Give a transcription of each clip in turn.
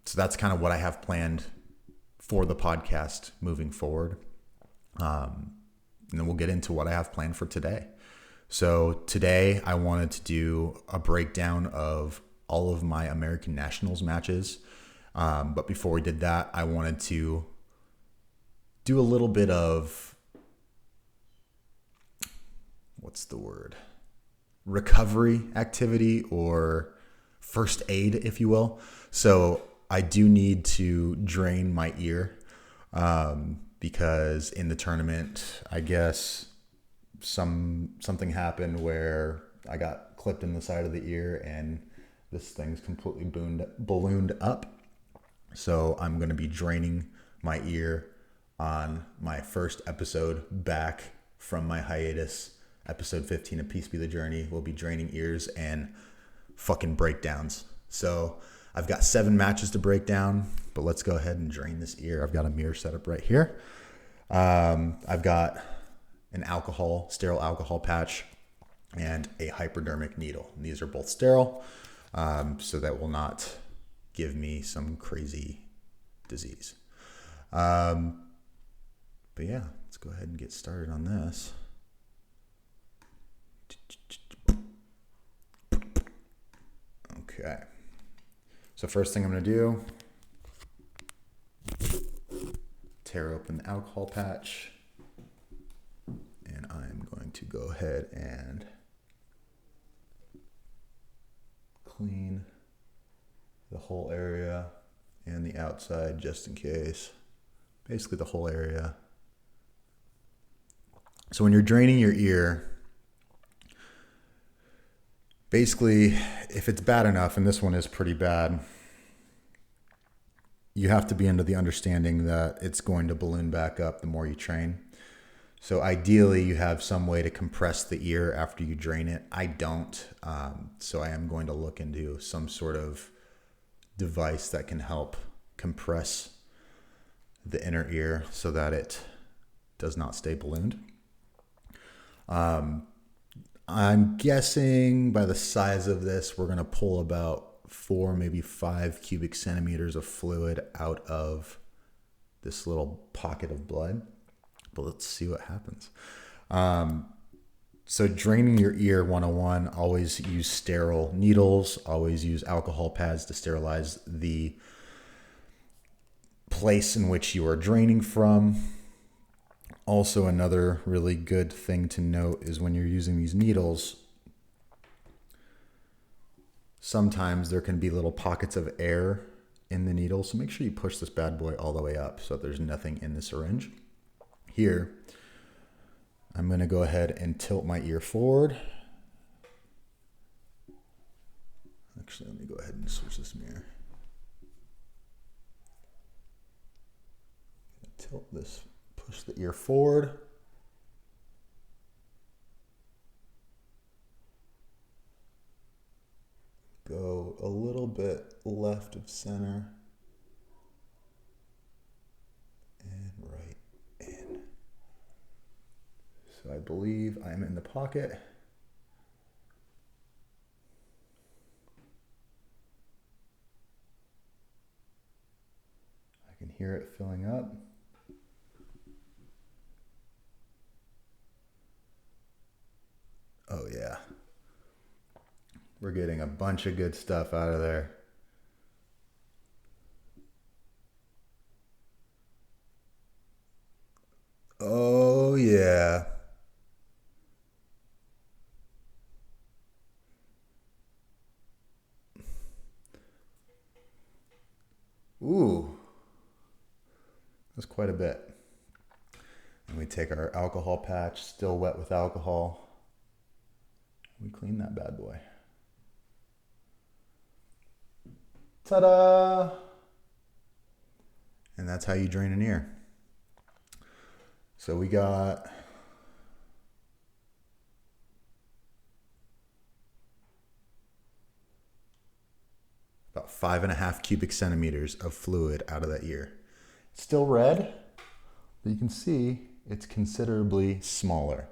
So that's kind of what I have planned for the podcast moving forward. And then we'll get into what I have planned for today. So today I wanted to do a breakdown of all of my American Nationals matches. But before we did that, I wanted to do a little bit of, recovery activity or first aid, if you will. So I do need to drain my ear because in the tournament, I guess something happened where I got clipped in the side of the ear and this thing's completely ballooned up. So I'm going to be draining my ear on my first episode back from my hiatus. Episode 15 of Peace Be the Journey. We'll be draining ears and fucking breakdowns. So I've got 7 matches to break down, but let's go ahead and drain this ear. I've got a mirror set up right here. I've got an sterile alcohol patch and a hypodermic needle. And these are both sterile, so that will not give me some crazy disease. But yeah, let's go ahead and get started on this. Okay. So first thing I'm going to do, tear open the alcohol patch, and I'm going to go ahead and clean the whole area and the outside just in case. Basically the whole area. So when you're draining your ear, basically, if it's bad enough, and this one is pretty bad, you have to be under the understanding that it's going to balloon back up the more you train. So ideally, you have some way to compress the ear after you drain it. I don't. So I am going to look into some sort of device that can help compress the inner ear so that it does not stay ballooned. I'm guessing by the size of this, we're going to pull about 4, maybe 5 cubic centimeters of fluid out of this little pocket of blood. But let's see what happens. So draining your ear 101, always use sterile needles, always use alcohol pads to sterilize the place in which you are draining from. Also, another really good thing to note is when you're using these needles, sometimes there can be little pockets of air in the needle. So make sure you push this bad boy all the way up so that there's nothing in the syringe. Here, I'm going to go ahead and tilt my ear forward. Actually, let me go ahead and switch this mirror. Tilt this. Push the ear forward. Go a little bit left of center. And right in. So I believe I'm in the pocket. I can hear it filling up. Oh yeah, we're getting a bunch of good stuff out of there. Oh yeah. Ooh, that's quite a bit. And we take our alcohol patch, still wet with alcohol. We clean that bad boy. Ta-da! And that's how you drain an ear. So we got about 5.5 cubic centimeters of fluid out of that ear. It's still red, but you can see it's considerably smaller.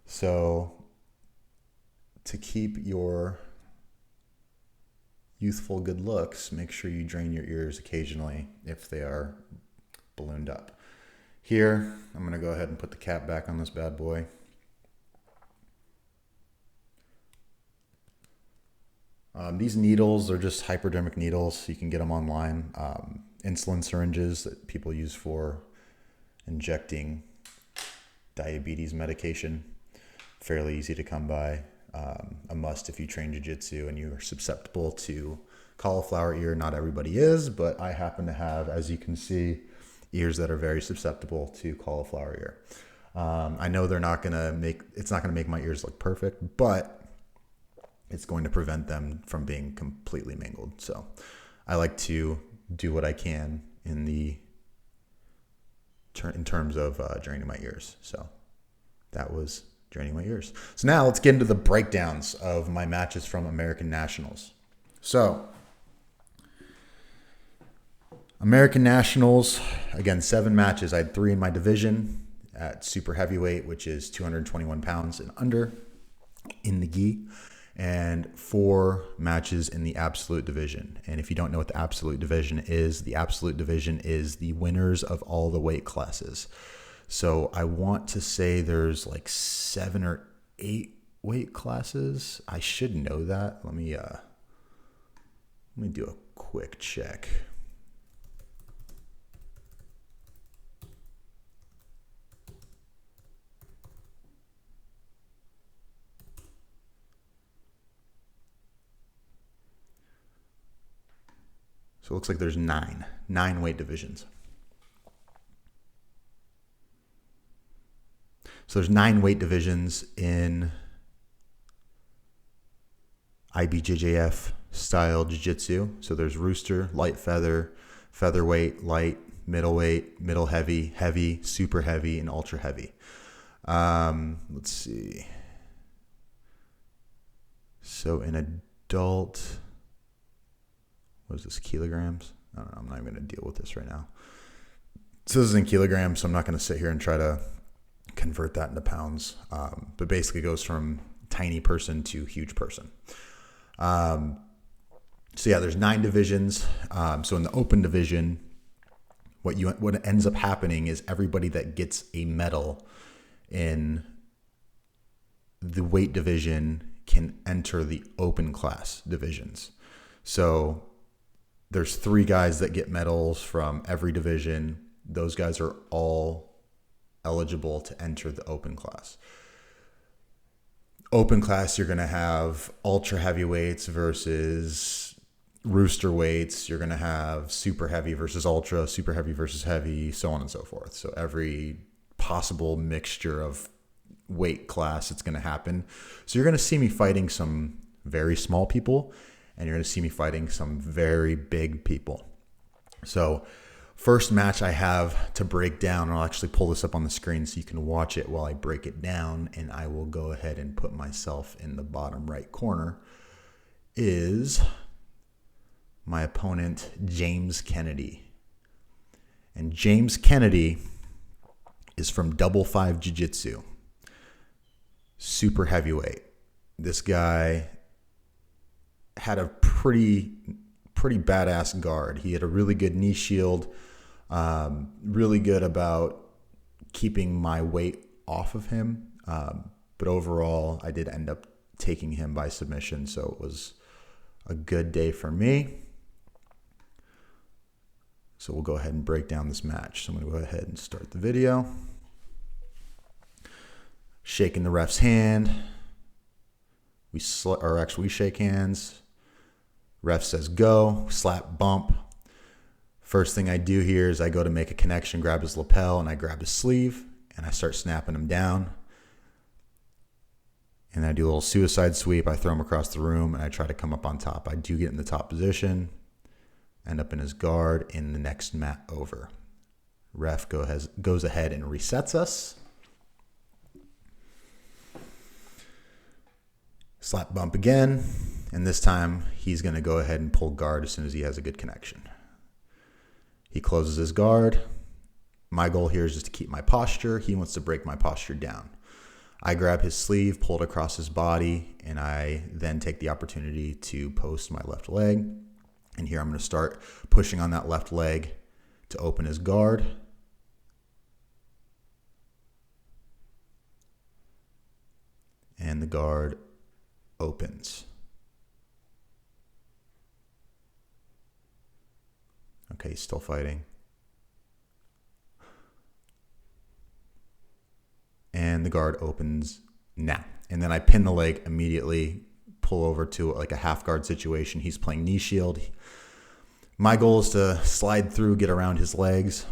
So to keep your youthful good looks, make sure you drain your ears occasionally if they are ballooned up. Here, I'm going to go ahead and put the cap back on this bad boy. These needles are just hypodermic needles. You can get them online. Insulin syringes that people use for injecting diabetes medication. Fairly easy to come by. A must if you train jiu-jitsu and you're susceptible to cauliflower ear. Not everybody is, but I happen to have, as you can see, ears that are very susceptible to cauliflower ear. I know it's not going to make my ears look perfect, but it's going to prevent them from being completely mangled. So I like to do what I can in terms of draining my ears. So that was draining my ears. So now let's get into the breakdowns of my matches from American Nationals. So American Nationals, again, 7 matches. I had 3 in my division at super heavyweight, which is 221 pounds and under in the gi, and 4 matches in the absolute division. And if you don't know what the absolute division is the winners of all the weight classes. So I want to say there's like 7 or 8 weight classes. I should know that. Let me do a quick check. So it looks like there's 9 weight divisions. So there's 9 weight divisions in IBJJF style jiu-jitsu. So there's rooster, light feather, featherweight, light, middleweight, middle heavy, heavy, super heavy, and ultra heavy. Let's see. So in adult, what is this, kilograms? I don't know. I'm not even going to deal with this right now. So this is in kilograms, so I'm not going to sit here and try to convert that into pounds. But basically goes from tiny person to huge person. So yeah, there's 9 divisions. So in the open division, what ends up happening is everybody that gets a medal in the weight division can enter the open class divisions. So there's 3 guys that get medals from every division. Those guys are all eligible to enter the open class. Open class, you're going to have ultra heavyweights versus rooster weights. You're going to have super heavy versus ultra, super heavy versus heavy, so on and so forth. So every possible mixture of weight class, it's going to happen. So you're going to see me fighting some very small people, and you're going to see me fighting some very big people. So first match I have to break down, and I'll actually pull this up on the screen so you can watch it while I break it down, and I will go ahead and put myself in the bottom right corner, is my opponent, James Kennedy. And James Kennedy is from Double Five Jiu-Jitsu. Super heavyweight. This guy had a pretty badass guard. He had a really good knee shield, really good about keeping my weight off of him. But overall, I did end up taking him by submission, so it was a good day for me. So we'll go ahead and break down this match. So I'm going to go ahead and start the video. Shaking the ref's hand. We shake hands. Ref says go, slap, bump. First thing I do here is I go to make a connection, grab his lapel, and I grab his sleeve, and I start snapping him down. And I do a little suicide sweep. I throw him across the room, and I try to come up on top. I do get in the top position, end up in his guard in the next mat over. Ref goes ahead and resets us. Slap, bump again. And this time, he's going to go ahead and pull guard as soon as he has a good connection. He closes his guard. My goal here is just to keep my posture. He wants to break my posture down. I grab his sleeve, pull it across his body, and I then take the opportunity to post my left leg. And here I'm going to start pushing on that left leg to open his guard. And the guard opens. Okay, he's still fighting. And the guard opens now. And then I pin the leg immediately, pull over to like a half guard situation. He's playing knee shield. My goal is to slide through, get around his legs.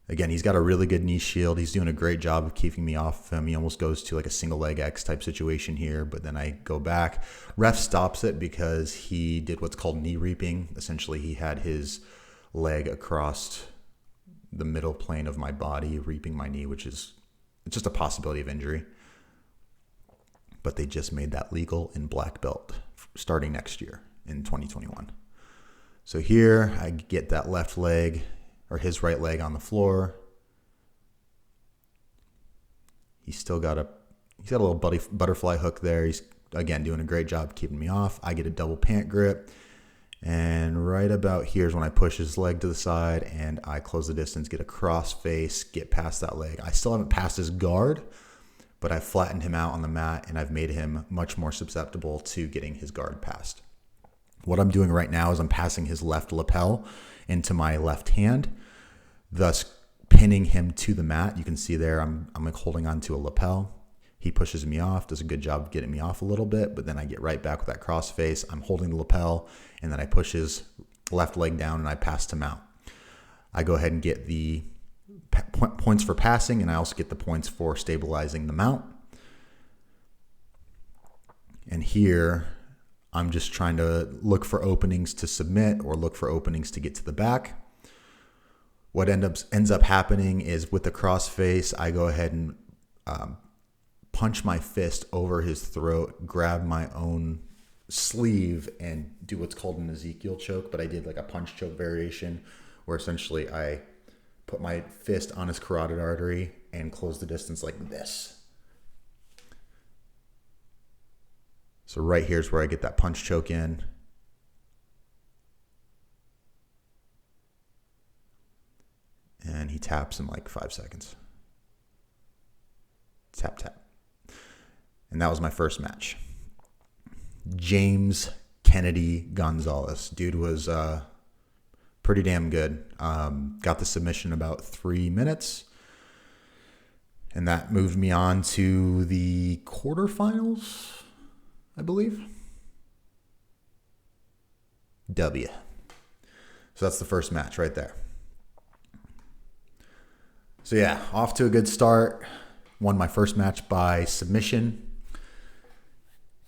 Again, he's got a really good knee shield. He's doing a great job of keeping me off of him. He almost goes to like a single leg X type situation here, but then I go back. Ref stops it because he did what's called knee reaping. Essentially, he had his leg across the middle plane of my body, reaping my knee, which is just a possibility of injury. But they just made that legal in black belt starting next year in 2021. So here I get that left leg, or his right leg, on the floor. He's got a little butterfly hook there. He's, again, doing a great job keeping me off. I get a double pant grip. And right about here is when I push his leg to the side and I close the distance, get a cross face, get past that leg. I still haven't passed his guard, but I've flattened him out on the mat and I've made him much more susceptible to getting his guard passed. What I'm doing right now is I'm passing his left lapel into my left hand, thus pinning him to the mat. You can see there I'm like holding on to a lapel. He pushes me off, does a good job of getting me off a little bit, but then I get right back with that cross face. I'm holding the lapel, and then I push his left leg down and I pass him out. I go ahead and get the points for passing, and I also get the points for stabilizing the mount. And here I'm just trying to look for openings to submit or look for openings to get to the back. What ends up happening is with the cross face, I go ahead and punch my fist over his throat, grab my own sleeve, and do what's called an Ezekiel choke. But I did like a punch choke variation where essentially I put my fist on his carotid artery and close the distance like this. So right here's where I get that punch choke in. And he taps in like 5 seconds. Tap, tap. And that was my first match. James Kennedy Gonzalez. Dude was pretty damn good. Got the submission about 3 minutes. And that moved me on to the quarterfinals, I believe. W. So that's the first match right there. So yeah, off to a good start. Won my first match by submission.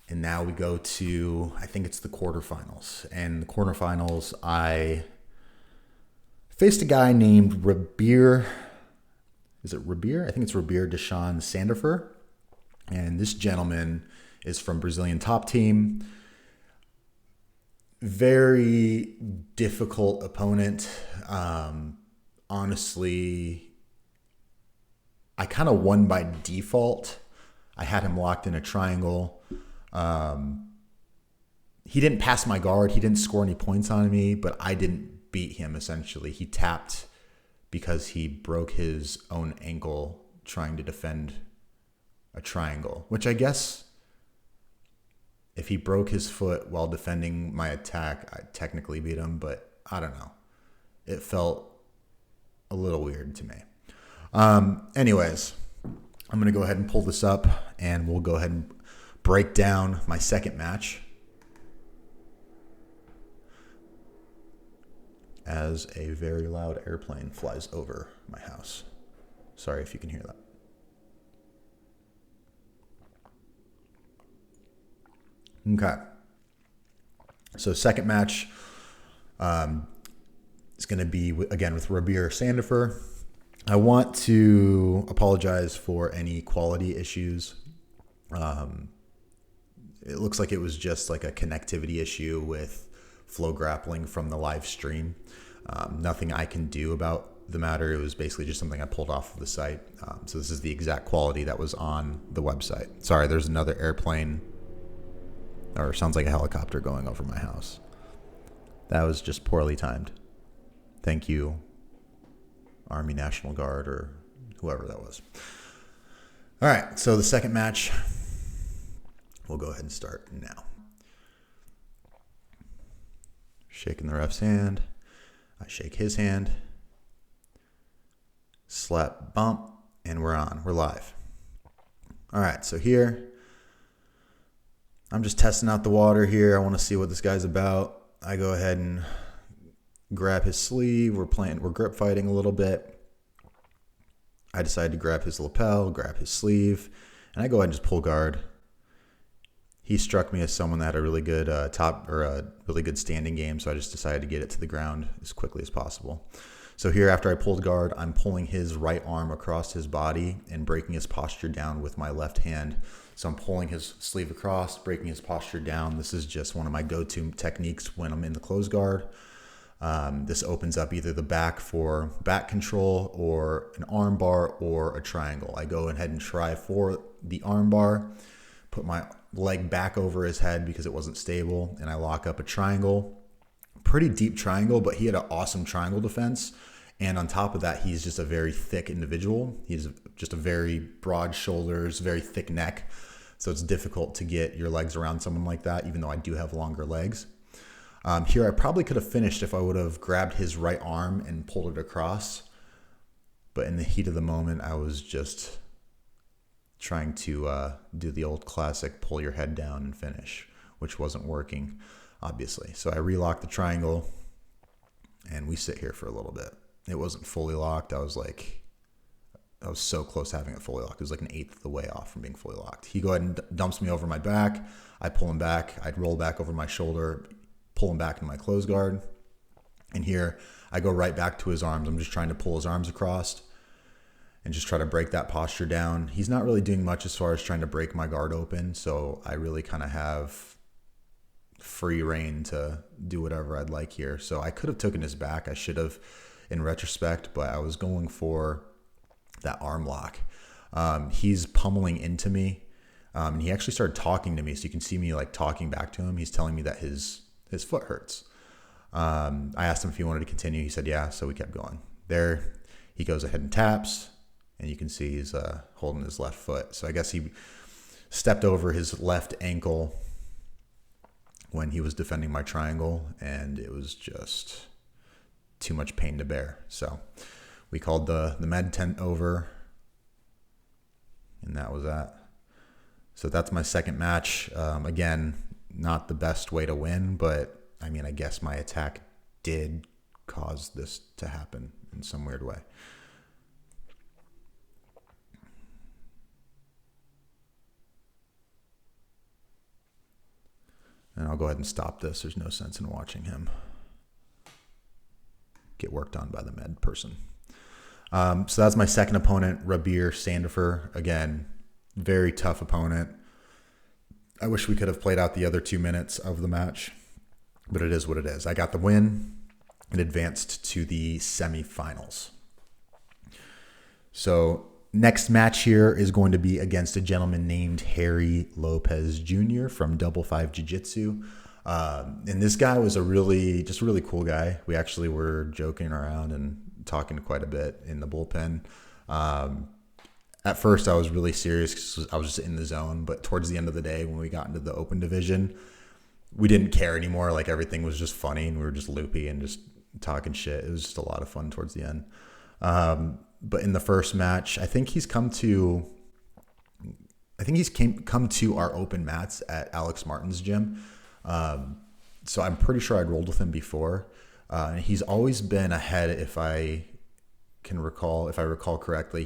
And now we go to, I think it's the quarterfinals. And the quarterfinals, I faced a guy named Rabir. Is it Rabir? I think it's Rabir Deshawn Sandifer. And this gentleman is from Brazilian top team. Very difficult opponent. Honestly, I kind of won by default. I had him locked in a triangle. He didn't pass my guard. He didn't score any points on me, but I didn't beat him, essentially. He tapped because he broke his own ankle trying to defend a triangle, which I guess if he broke his foot while defending my attack, I technically beat him, but I don't know. It felt a little weird to me. Anyways, I'm going to go ahead and pull this up and we'll go ahead and break down my second match as a very loud airplane flies over my house. Sorry if you can hear that. Okay. So second match is going to be, again, with Rabir Sandifer. I want to apologize for any quality issues. It looks like it was just like a connectivity issue with Flow Grappling from the live stream. Nothing I can do about the matter. It was basically just something I pulled off of the site. So this is the exact quality that was on the website. Sorry, there's another airplane, or sounds like a helicopter going over my house. That was just poorly timed. Thank you, Army National Guard, or whoever that was. All right, so the second match, we'll go ahead and start now. Shaking the ref's hand. I shake his hand. Slap, bump, and we're on. We're live. All right, so here, I'm just testing out the water here. I want to see what this guy's about. I go ahead and grab his sleeve. We're grip fighting a little bit. I decide to grab his lapel, grab his sleeve, and I go ahead and just pull guard. He struck me as someone that had a really good really good standing game, so I just decided to get it to the ground as quickly as possible. So here, after I pulled guard, I'm pulling his right arm across his body and breaking his posture down with my left hand. So I'm pulling his sleeve across, breaking his posture down. This is just one of my go-to techniques when I'm in the close guard. This opens up either the back for back control or an arm bar or a triangle. I go ahead and try for the arm bar, put my leg back over his head because it wasn't stable, and I lock up a triangle. Pretty deep triangle, but he had an awesome triangle defense. And on top of that, he's just a very thick individual. He's just a very broad shoulders, very thick neck. So it's difficult to get your legs around someone like that, even though I do have longer legs. Here, I probably could have finished if I would have grabbed his right arm and pulled it across. But in the heat of the moment, I was just trying to do the old classic pull your head down and finish, which wasn't working, obviously. So I relocked the triangle, and we sit here for a little bit. It wasn't fully locked. I was so close to having it fully locked. It was like an eighth of the way off from being fully locked. He go ahead and dumps me over my back. I pull him back. I'd roll back over my shoulder, pull him back into my close guard. And here, I go right back to his arms. I'm just trying to pull his arms across and just try to break that posture down. He's not really doing much as far as trying to break my guard open, so I really kind of have free reign to do whatever I'd like here. So I could have taken his back. I should have in retrospect, but I was going for that arm lock. He's pummeling into me, and he actually started talking to me, so you can see me like talking back to him. He's telling me that his foot hurts. I asked him if he wanted to continue. He said yeah, so we kept going. There, he goes ahead and taps, and you can see he's holding his left foot. So I guess he stepped over his left ankle when he was defending my triangle, and it was just too much pain to bear. So we called the med tent over, and that was that. So that's my second match. Again, not the best way to win, but I mean, I guess my attack did cause this to happen in some weird way. And I'll go ahead and stop this. There's no sense in watching him get worked on by the med person. So that's my second opponent, Rabir Sandifer. Again, very tough opponent. I wish we could have played out the other 2 minutes of the match, but it is what it is. I got the win and advanced to the semifinals. So next match here is going to be against a gentleman named Harry Lopez Jr. from Double Five Jiu-Jitsu. And this guy was a really cool guy. We actually were joking around and talking quite a bit in the bullpen. At first, I was really serious because I was just in the zone. But towards the end of the day, when we got into the open division, we didn't care anymore. Like, everything was just funny, and we were just loopy and just talking shit. It was just a lot of fun towards the end. But in the first match, I think he's come to our open mats at Alex Martin's gym. So I'm pretty sure I'd rolled with him before. He's always been ahead, if I recall correctly.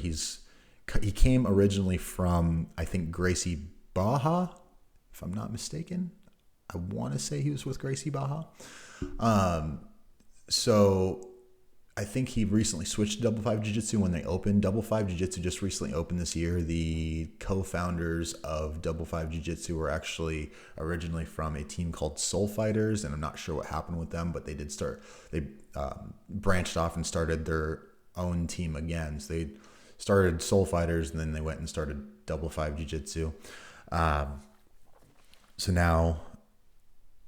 He came originally from, I think, Gracie Baja, if I'm not mistaken. I want to say he was with Gracie Baja. So I think he recently switched to Double Five Jiu-Jitsu when they opened. Double Five Jiu-Jitsu just recently opened this year. The co-founders of Double Five Jiu-Jitsu were actually originally from a team called Soul Fighters, and I'm not sure what happened with them, but they branched off and started their own team again. So they started Soul Fighters, and then they went and started Double Five Jiu-Jitsu. So now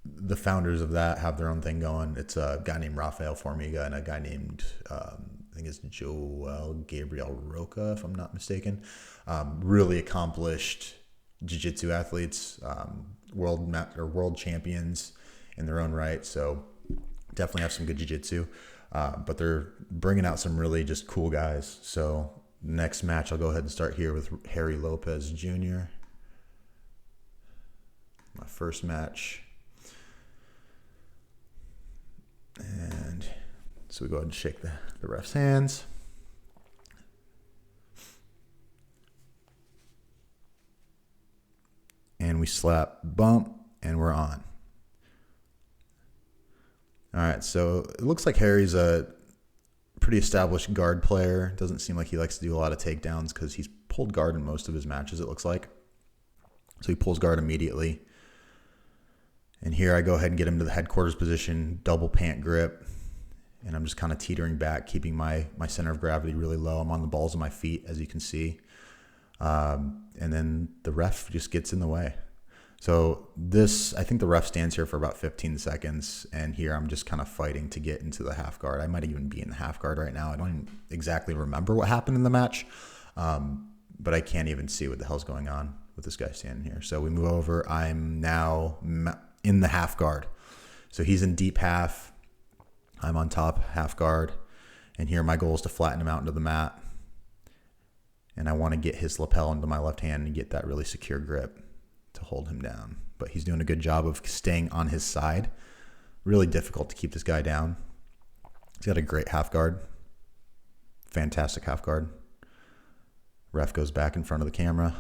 the founders of that have their own thing going. It's a guy named Rafael Formiga and a guy named, I think it's Joel Gabriel Roca, if I'm not mistaken. Really accomplished jiu-jitsu athletes, world champions in their own right. So definitely have some good jiu-jitsu. But they're bringing out some really just cool guys. So next match, I'll go ahead and start here with Harry Lopez Jr. My first match. And so we go ahead and shake the ref's hands. And we slap bump, and we're on. All right, so it looks like Harry's a pretty established guard player. Doesn't seem like he likes to do a lot of takedowns because he's pulled guard in most of his matches, it looks like. So he pulls guard immediately. And here I go ahead and get him to the headquarters position, double pant grip. And I'm just kind of teetering back, keeping my center of gravity really low. I'm on the balls of my feet, as you can see. And then the ref just gets in the way. So I think the ref stands here for about 15 seconds. And here I'm just kind of fighting to get into the half guard. I might even be in the half guard right now. I don't even exactly remember what happened in the match. But I can't even see what the hell's going on with this guy standing here. So we move over. I'm now in the half guard. So he's in deep half. I'm on top half guard. And here my goal is to flatten him out into the mat. And I want to get his lapel into my left hand and get that really secure grip to hold him down. But he's doing a good job of staying on his side. Really difficult to keep this guy down. He's got a great half guard. Fantastic half guard. Ref goes back in front of the camera.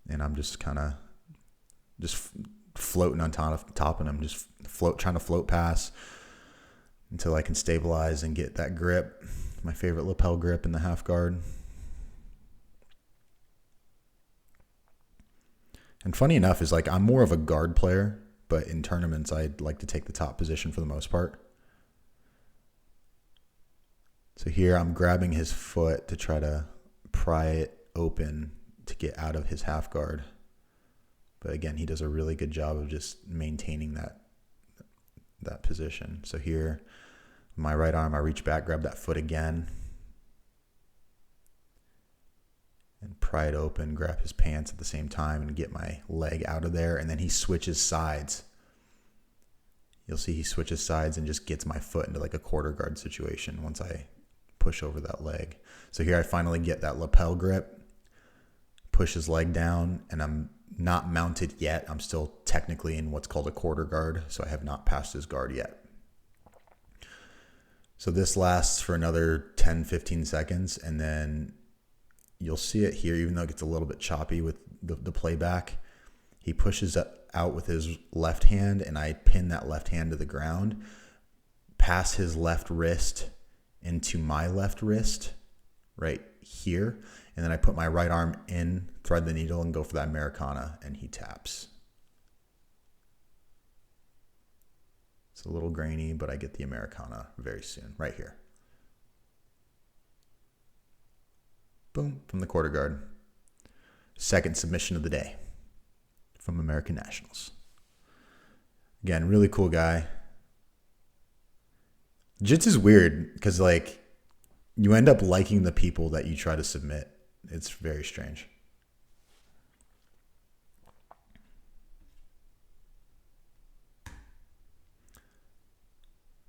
And I'm just kind of floating on top of him, just trying to float past until I can stabilize and get that grip, my favorite lapel grip in the half guard. And funny enough is I'm more of a guard player, but in tournaments I'd like to take the top position for the most part. So here I'm grabbing his foot to try to pry it open to get out of his half guard. But again, he does a really good job of just maintaining that position. So here, my right arm, I reach back, grab that foot again, and pry it open, grab his pants at the same time, and get my leg out of there. And then he switches sides. You'll see he switches sides and just gets my foot into a quarter guard situation once I push over that leg. So here I finally get that lapel grip, push his leg down, and I'm not mounted yet. I'm still technically in what's called a quarter guard, so I have not passed his guard yet. So this lasts for another 10, 15 seconds, and then you'll see it here, even though it gets a little bit choppy with the playback. He pushes out with his left hand, and I pin that left hand to the ground, pass his left wrist into my left wrist right here, and then I put my right arm in, thread the needle, and go for that Americana, and he taps. It's a little grainy, but I get the Americana very soon, right here. Boom, from the quarter guard. Second submission of the day from American Nationals. Again, really cool guy. Jitsu's weird because you end up liking the people that you try to submit. It's very strange.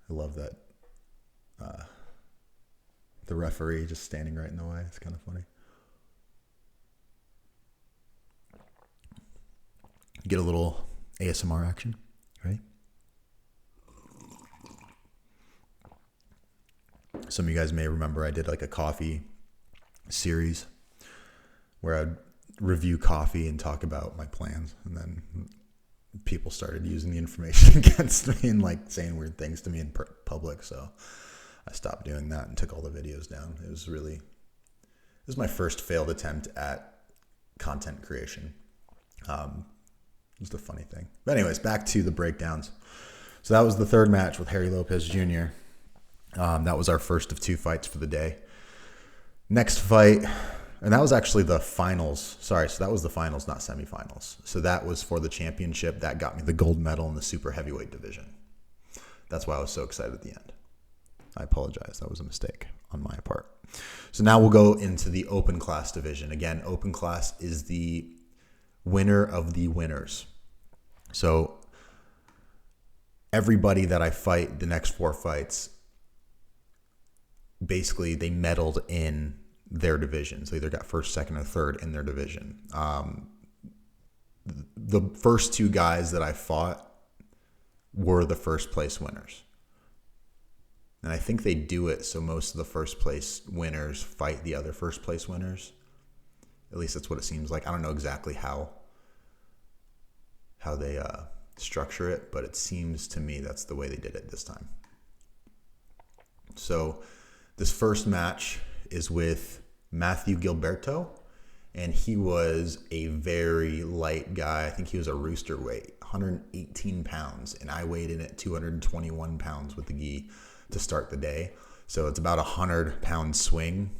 I love that. The referee just standing right in the way. It's kind of funny. Get a little ASMR action. Ready? Some of you guys may remember I did a coffee series where I'd review coffee and talk about my plans, and then people started using the information against me and saying weird things to me in public, so I stopped doing that and took all the videos down. This was my first failed attempt at content creation. It was the funny thing. But anyways, back to the breakdowns. So that was the third match with Harry Lopez Jr. That was our first of 2 fights for the day. Next fight, and that was actually the finals. Sorry, so that was the finals, not semifinals. So that was for the championship. That got me the gold medal in the super heavyweight division. That's why I was so excited at the end. I apologize. That was a mistake on my part. So now we'll go into the open class division. Again, open class is the winner of the winners. So everybody that I fight, the next 4 fights, basically they medaled in their division. So either got first, second, or third in their division. The first 2 guys that I fought were the first place winners. And I think they do it so most of the first place winners fight the other first place winners. At least that's what it seems like. I don't know exactly how they structure it, but it seems to me that's the way they did it this time. So this first match is with Matthew Gilberto, and he was a very light guy. I think he was a rooster weight, 118 pounds, and I weighed in at 221 pounds with the gi to start the day. So it's about a 100-pound swing.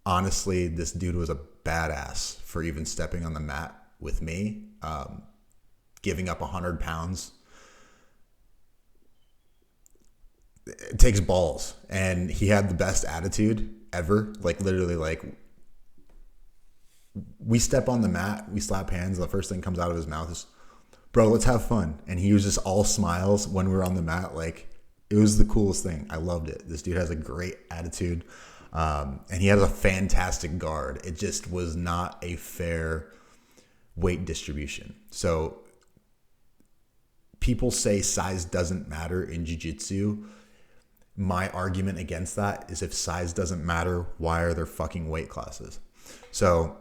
Honestly, this dude was a badass for even stepping on the mat with me. Giving up 100 pounds, it takes balls. And he had the best attitude ever. Like literally, like we step on the mat, we slap hands, and the first thing comes out of his mouth is, "Bro, let's have fun." And he was just all smiles when we were on the mat. Like it was the coolest thing. I loved it. This dude has a great attitude. And he has a fantastic guard. It just was not a fair weight distribution. So people say size doesn't matter in jiu-jitsu. My argument against that is if size doesn't matter, why are there fucking weight classes? So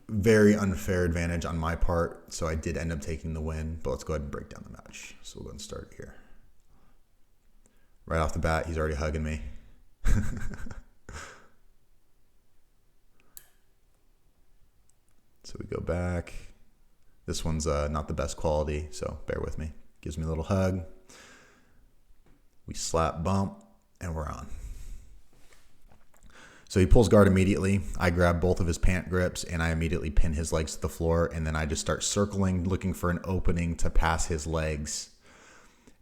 very unfair advantage on my part. So I did end up taking the win, but let's go ahead and break down the match. So we'll go and start here. Right off the bat, he's already hugging me. So we go back. This one's not the best quality, so bear with me. Gives me a little hug. We slap, bump, and we're on. So he pulls guard immediately. I grab both of his pant grips, and I immediately pin his legs to the floor, and then I just start circling, looking for an opening to pass his legs.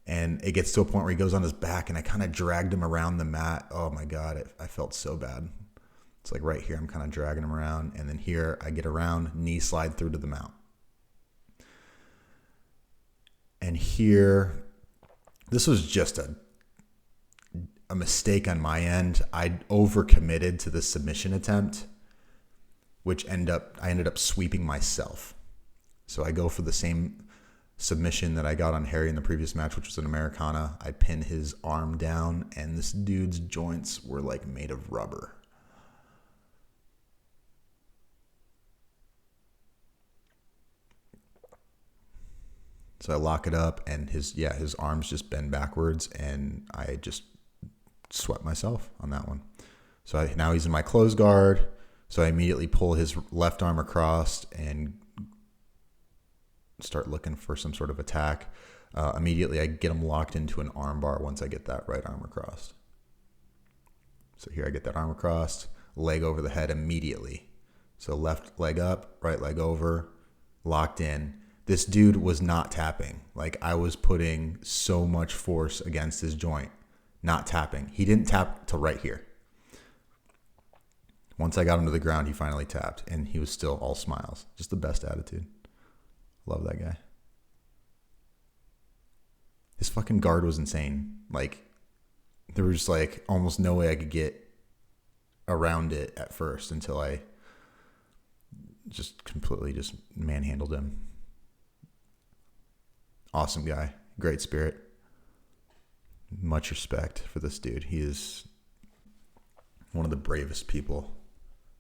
And it gets to a point where he goes on his back, and I kind of dragged him around the mat. Oh, my God, I felt so bad. It's like right here, I'm kind of dragging him around, and then here I get around, knee slide through to the mount. And here, this was just a mistake on my end. I overcommitted to the submission attempt, which I ended up sweeping myself. So I go for the same submission that I got on Harry in the previous match, which was an Americana. I pin his arm down, and this dude's joints were like made of rubber. So I lock it up, and his arms just bend backwards, and I just swept myself on that one. So now he's in my close guard. So I immediately pull his left arm across and start looking for some sort of attack. Immediately I get him locked into an arm bar once I get that right arm across. So here I get that arm across, leg over the head immediately. So left leg up, right leg over, locked in. This dude was not tapping. Like I was putting so much force against his joint, not tapping. He didn't tap till right here. Once I got him to the ground, he finally tapped, and he was still all smiles. Just the best attitude. Love that guy. His fucking guard was insane. Like there was like almost no way I could get around it at first until I just completely just manhandled him. Awesome guy. Great spirit. Much respect for this dude. He is one of the bravest people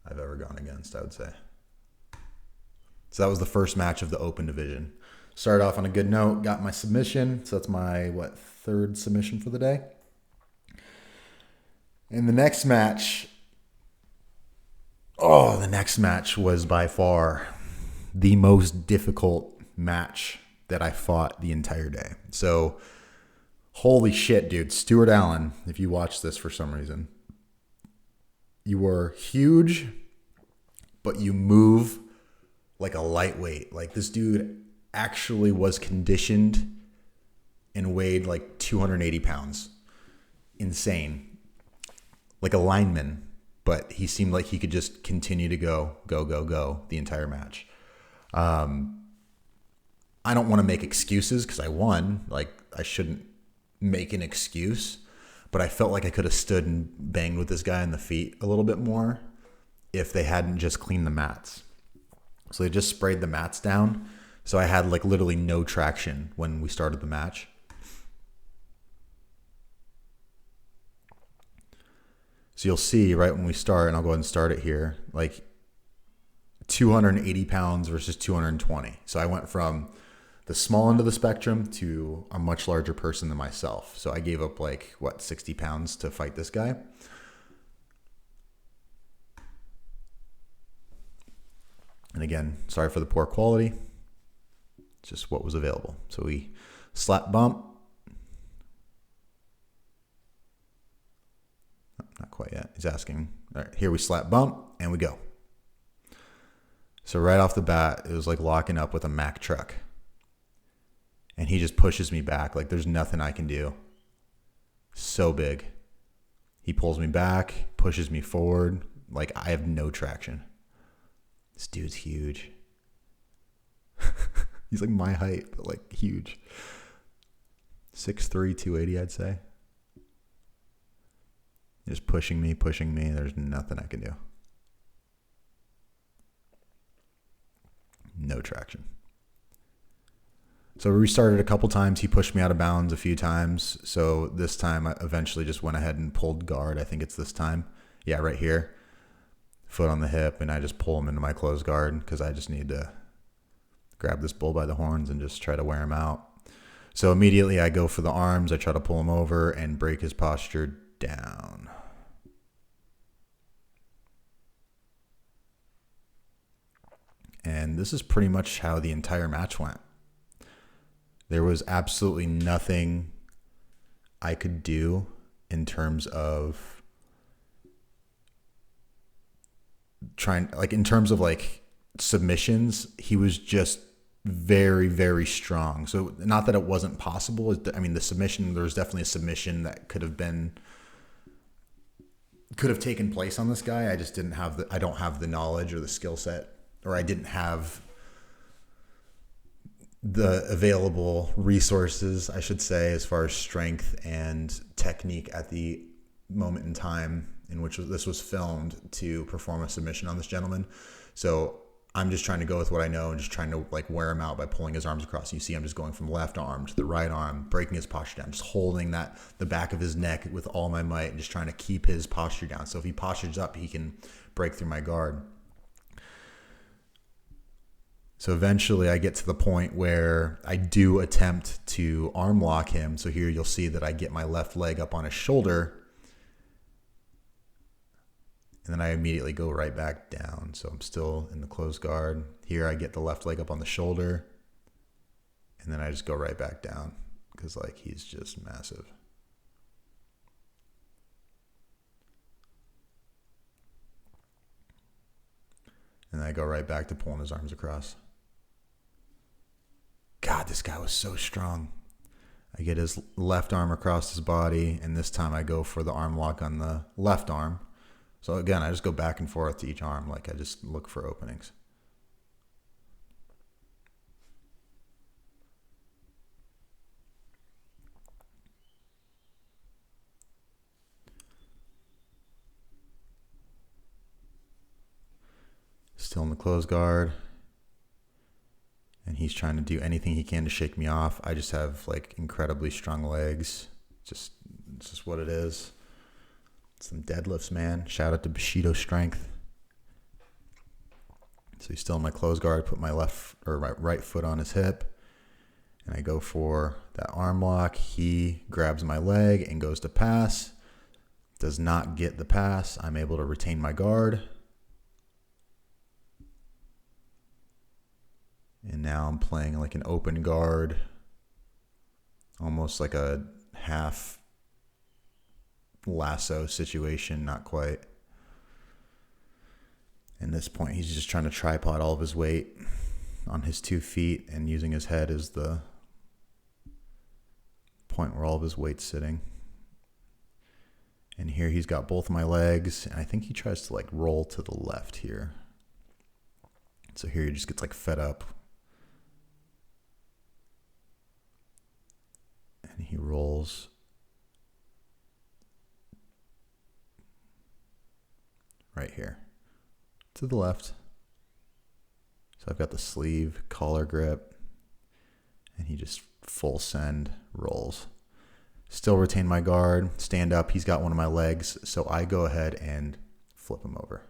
I've ever gone against, I would say. So that was the first match of the open division. Started off on a good note, got my submission. So that's my, third submission for the day. And the next match was by far the most difficult match that I fought the entire day. So Holy shit, dude. Stuart Allen, if you watch this for some reason, you are huge, but you move like a lightweight. Like this dude actually was conditioned and weighed like 280 pounds. Insane. Like a lineman, but he seemed like he could just continue to go the entire match. I don't want to make excuses because I won. Like I shouldn't make an excuse, but I felt like I could have stood and banged with this guy in the feet a little bit more if they hadn't just cleaned the mats. So they just sprayed the mats down. So I had like literally no traction when we started the match. So you'll see right when we start, and I'll go ahead and start it here, like 280 pounds versus 220. So I went from the small end of the spectrum to a much larger person than myself. So I gave up 60 pounds to fight this guy. And again, sorry for the poor quality. It's just what was available. So we slap bump. Not quite yet. He's asking. All right, here we slap bump and we go. So right off the bat, it was like locking up with a Mack truck. And he just pushes me back. Like there's nothing I can do. So big. He pulls me back, pushes me forward. Like I have no traction. This dude's huge. He's like my height, but like huge. 6'3", 280, I'd say. Just pushing me. There's nothing I can do. No traction. So we restarted a couple times. He pushed me out of bounds a few times. So this time I eventually just went ahead and pulled guard. I think it's this time. Yeah, right here. Foot on the hip, and I just pull him into my closed guard because I just need to grab this bull by the horns and just try to wear him out. So immediately I go for the arms. I try to pull him over and break his posture down. And this is pretty much how the entire match went. There was absolutely nothing I could do in terms of submissions. He was just very, very strong. So not that it wasn't possible. I mean, the submission, there was definitely a submission that could have taken place on this guy. I just I don't have the knowledge or the skill set, or I didn't have the available resources, I should say, as far as strength and technique at the moment in time in which this was filmed to perform a submission on this gentleman. So I'm just trying to go with what I know and just trying to wear him out by pulling his arms across. You see I'm just going from left arm to the right arm, breaking his posture down, just holding the back of his neck with all my might and just trying to keep his posture down. So if he postures up, he can break through my guard. So eventually I get to the point where I do attempt to arm lock him. So here you'll see that I get my left leg up on his shoulder, and then I immediately go right back down. So I'm still in the closed guard. Here I get the left leg up on the shoulder, and then I just go right back down because he's just massive. And I go right back to pulling his arms across. God, this guy was so strong. I get his left arm across his body, and this time I go for the arm lock on the left arm. So again, I just go back and forth to each arm. I just look for openings. Still in the closed guard. And he's trying to do anything he can to shake me off. I just have incredibly strong legs. It's just what it is. Some deadlifts, man. Shout out to Bushido Strength. So he's still in my closed guard. Put my right foot on his hip. And I go for that arm lock. He grabs my leg and goes to pass. Does not get the pass. I'm able to retain my guard. And now I'm playing an open guard, almost like a half lasso situation, not quite. At this point, he's just trying to tripod all of his weight on his 2 feet and using his head as the point where all of his weight's sitting. And here he's got both my legs, and I think he tries to like roll to the left here. So here he just gets like fed up. And he rolls right here to the left. So I've got the sleeve, collar grip, and he just full send rolls. Still retain my guard, stand up. He's got one of my legs, so I go ahead and flip him over.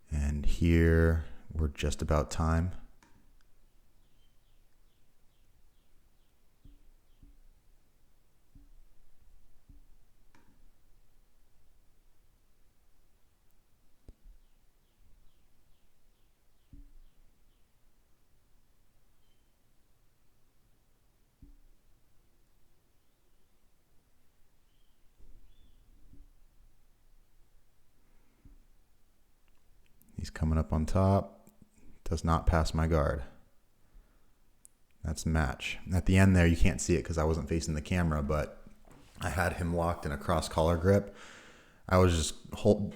And here we're just about time. He's coming up on top. Does not pass my guard. That's match. At the end there, you can't see it because I wasn't facing the camera, but I had him locked in a cross collar grip. I was just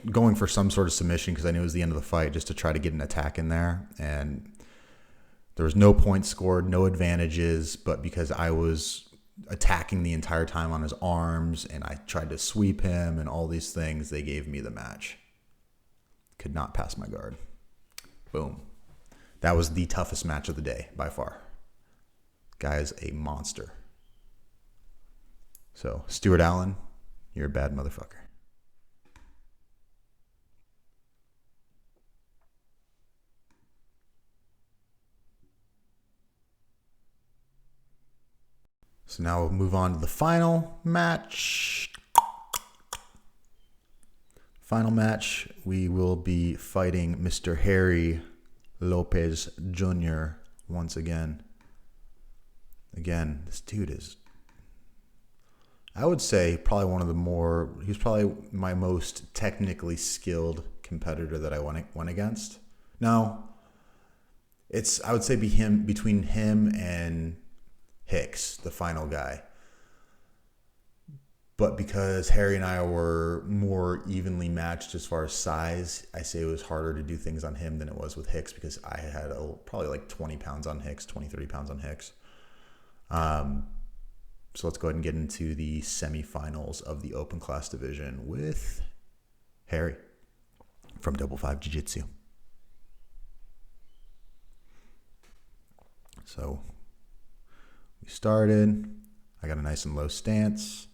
going for some sort of submission because I knew it was the end of the fight, just to try to get an attack in there. And there was no points scored, no advantages, but because I was attacking the entire time on his arms and I tried to sweep him and all these things, they gave me the match. Could not pass my guard. Boom. That was the toughest match of the day by far. Guy is a monster. So, Stuart Allen, you're a bad motherfucker. So now we'll move on to the final match. Final match, we will be fighting Mr. Harry Lopez Jr. once again. Again, this dude is, I would say, probably one of the more, he's probably my most technically skilled competitor that I went against. No, it's, I would say between him and Hicks, the final guy. But because Harry and I were more evenly matched as far as size, I say it was harder to do things on him than it was with Hicks because I had probably like 20 pounds on Hicks, 20, 30 pounds on Hicks. So let's go ahead and get into the semifinals of the open class division with Harry from Double Five Jiu-Jitsu. So we started. I got a nice and low stance.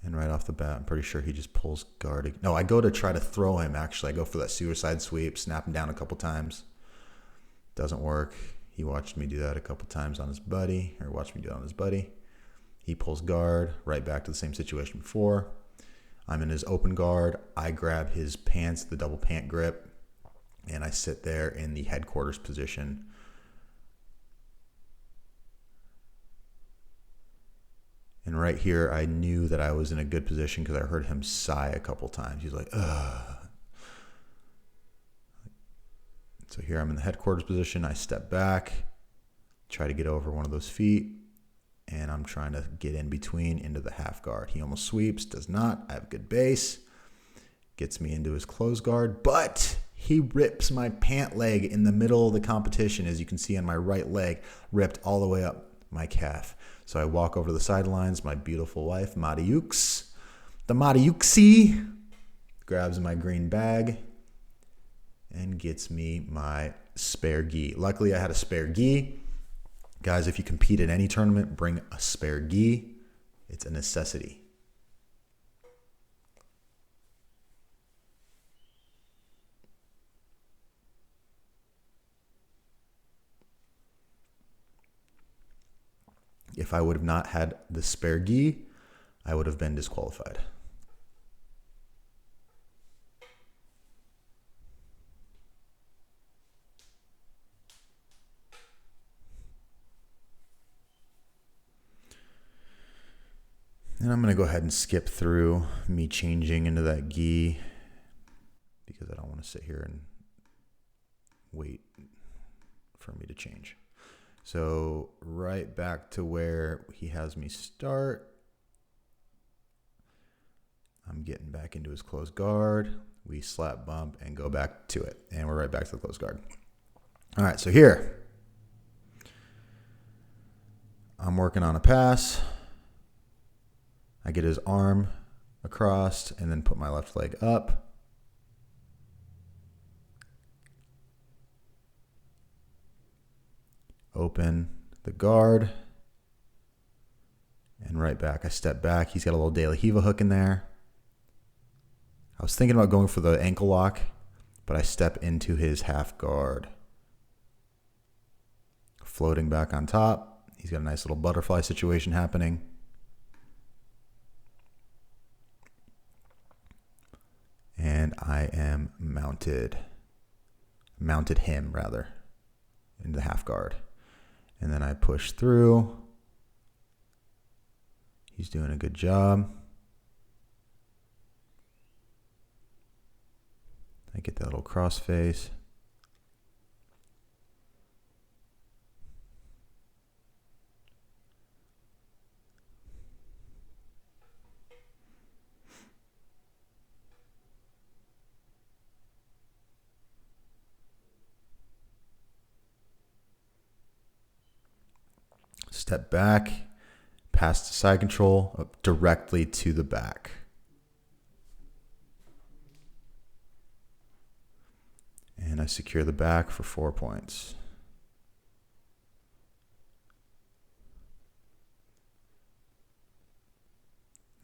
And right off the bat, I'm pretty sure he just pulls guard. No, I go to try to throw him, actually. I go for that suicide sweep, snap him down a couple times. Doesn't work. He watched me do that a couple times on his buddy, or watched me do it on his buddy. He pulls guard, right back to the same situation before. I'm in his open guard. I grab his pants, the double pant grip, and I sit there in the headquarters position. And right here, I knew that I was in a good position because I heard him sigh a couple times. He's like, ugh. So here I'm in the headquarters position. I step back, try to get over one of those feet, and I'm trying to get in between into the half guard. He almost sweeps, does not. I have good base. Gets me into his close guard, but he rips my pant leg in the middle of the competition, as you can see on my right leg, ripped all the way up my calf. So I walk over to the sidelines. My beautiful wife, Mariux, the Mariuxi, grabs my green bag and gets me my spare gi. Luckily, I had a spare gi. Guys, if you compete at any tournament, bring a spare gi. It's a necessity. If I would have not had the spare gi, I would have been disqualified. I'm going to go ahead and skip through me changing into that gi because I don't want to sit here and wait for me to change. So right back to where he has me start. I'm getting back into his closed guard. We slap bump and go back to it. And we're right back to the closed guard. All right, so here. I'm working on a pass. I get his arm across and then put my left leg up. Open the guard. And right back. I step back. He's got a little De La Hiva hook in there. I was thinking about going for the ankle lock, but I step into his half guard. Floating back on top. He's got a nice little butterfly situation happening. And I am mounted him rather, into the half guard. And then I push through. He's doing a good job. I get that little crossface. Step back, pass the side control up directly to the back. And I secure the back for 4 points.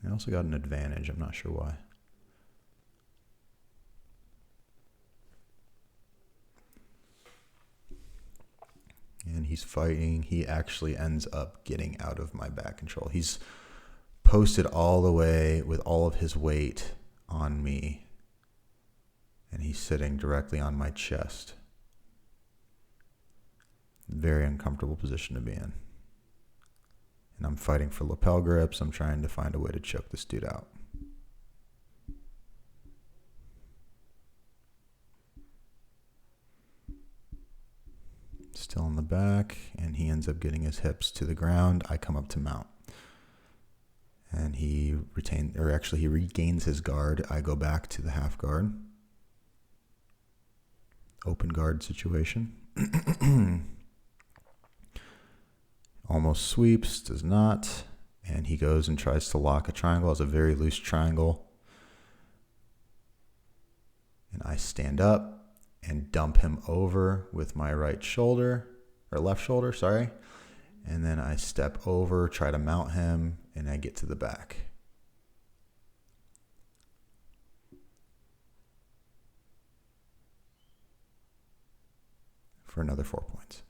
I also got an advantage. I'm not sure why. And he's fighting. He actually ends up getting out of my back control. He's posted all the way with all of his weight on me. And he's sitting directly on my chest. Very uncomfortable position to be in. And I'm fighting for lapel grips. I'm trying to find a way to choke this dude out. Still in the back, and he ends up getting his hips to the ground. I come up to mount. And he regains his guard. I go back to the half guard. Open guard situation. Almost sweeps, does not. And he goes and tries to lock a triangle. It's a very loose triangle. And I stand up and dump him over with my left shoulder, sorry. And then I step over, try to mount him, and I get to the back. For another 4 points.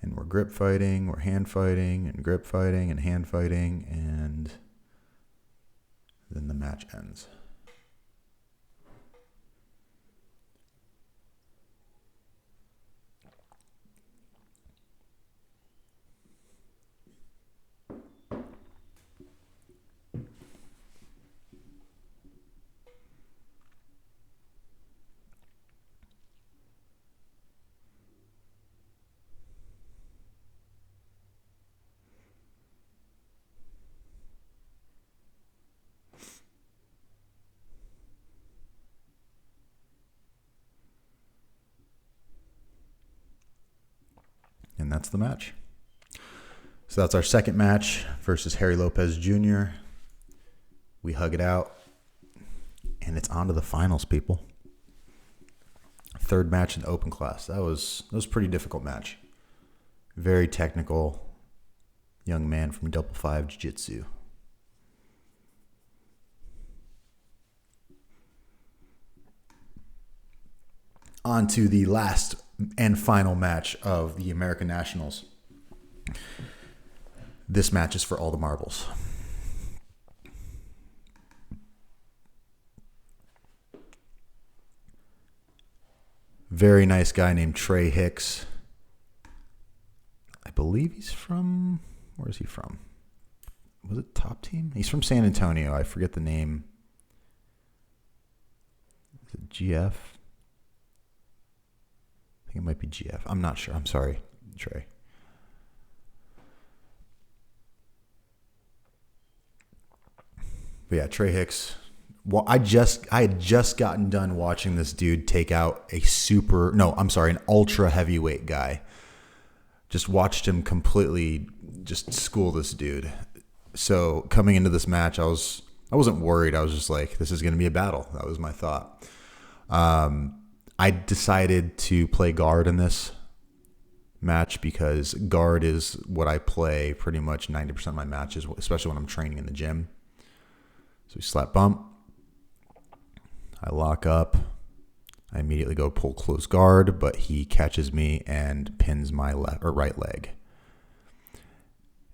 And we're grip fighting, we're hand fighting, and grip fighting, and hand fighting, and then the match ends. And that's the match. So that's our second match versus Harry Lopez Jr. We hug it out. And it's on to the finals, people. Third match in the open class. That was a pretty difficult match. Very technical young man from 5 Jiu-Jitsu. On to the last and final match of the American Nationals. This match is for all the marbles. Very nice guy named Trey Hicks. I believe he's from... Where is he from? Was it Top Team? He's from San Antonio. I forget the name. Is it GF? I think it might be GF. I'm not sure. I'm sorry, Trey. But yeah, Trey Hicks. Well, I had just gotten done watching this dude take out an ultra heavyweight guy. Just watched him completely just school this dude. So coming into this match, I wasn't worried. I was just like, this is going to be a battle. That was my thought. I decided to play guard in this match because guard is what I play pretty much 90% of my matches, especially when I'm training in the gym. So we slap bump. I lock up. I immediately go pull close guard, but he catches me and pins my right leg.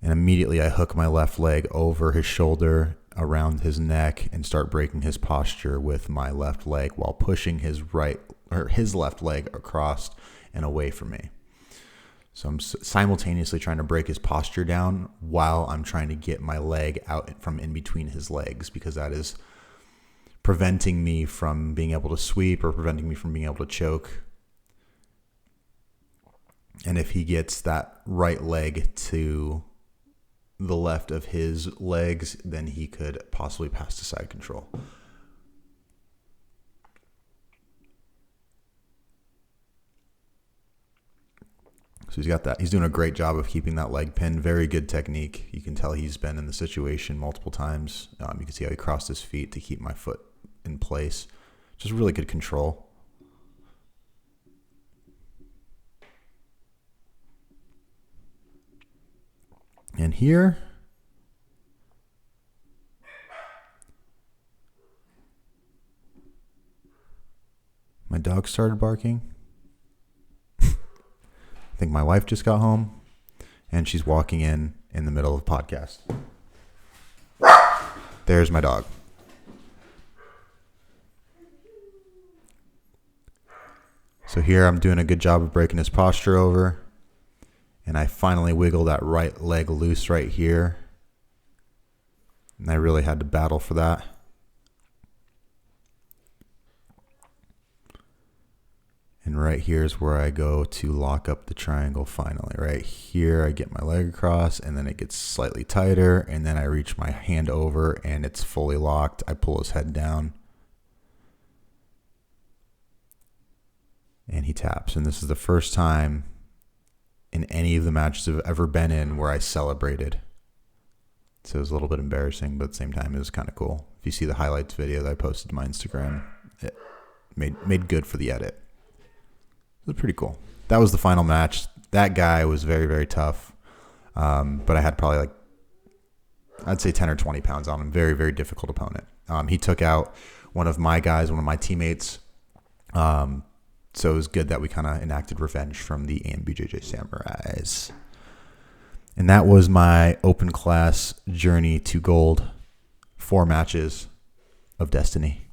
And immediately I hook my left leg over his shoulder, around his neck, and start breaking his posture with my left leg while pushing his left leg across and away from me. So I'm simultaneously trying to break his posture down while I'm trying to get my leg out from in between his legs, because that is preventing me from being able to sweep or preventing me from being able to choke. And if he gets that right leg to the left of his legs, then he could possibly pass to side control. So he's got that. He's doing a great job of keeping that leg pinned. Very good technique. You can tell he's been in the situation multiple times. You can see how he crossed his feet to keep my foot in place. Just really good control. And here, my dog started barking. I think my wife just got home, and she's walking in the middle of a podcast. There's my dog. So here I'm doing a good job of breaking his posture over. And I finally wiggle that right leg loose right here. And I really had to battle for that. And right here is where I go to lock up the triangle finally. Right here I get my leg across, and then it gets slightly tighter, and then I reach my hand over and it's fully locked. I pull his head down. And he taps. And this is the first time in any of the matches I've ever been in where I celebrated. So it was a little bit embarrassing, but at the same time, it was kind of cool. If you see the highlights video that I posted to my Instagram, it made good for the edit. It was pretty cool. That was the final match. That guy was very, very tough. But I had probably I'd say 10 or 20 pounds on him. Very, very difficult opponent. He took out one of my guys, one of my teammates. So it was good that we kind of enacted revenge from the IBJJF Samurais. And that was my open class journey to gold. 4 matches of destiny.